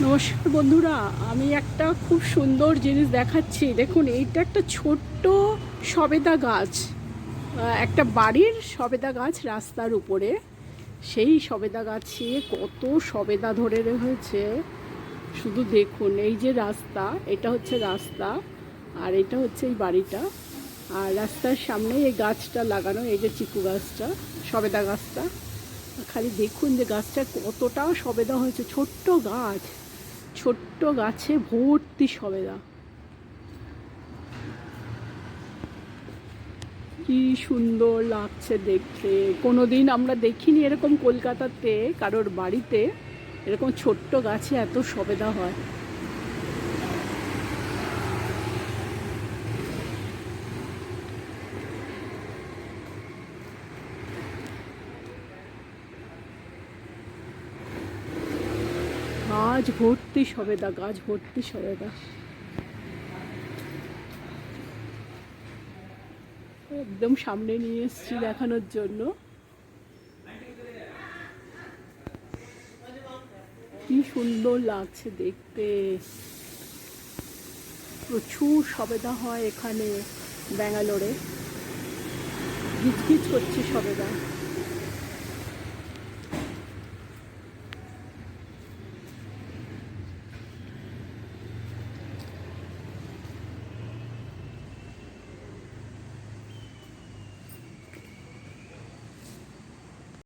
নমস্কার বন্ধুরা, আমি একটা খুব সুন্দর জিনিস দেখাচ্ছি। দেখুন, এইটা একটা ছোট্ট সবেদা গাছ, একটা বাড়ির সবেদা গাছ রাস্তার উপরে। সেই সবেদা গাছে কত সবেদা ধরে রয়েছে শুধু দেখুন। এই যে রাস্তা, এটা হচ্ছে রাস্তা, আর এটা হচ্ছে এই বাড়িটা। আর রাস্তার সামনে এই গাছটা লাগানো, এই যে চিকু গাছটা, সবেদা গাছটা। খালি দেখুন যে গাছটা কতটা সবেদা হয়েছে। ছোট্ট গাছ, ছোট্ট গাছে ভর্তি সবেদা। কি সুন্দর লাগছে দেখতে। কোনোদিন আমরা দেখিনি এরকম কলকাতাতে কারোর বাড়িতে এরকম ছোট্ট গাছে এত সবেদা হয়। গাছ ভর্তি সবেদা, গাছ ভর্তি সবেদা। একদম সামনে নিয়ে এসেছি দেখানোর জন্য। কি সুন্দর লাগছে দেখতে। প্রচুর সবেদা হয় এখানে ব্যাঙ্গালোরে। গিজগিজ করছে সবেদা।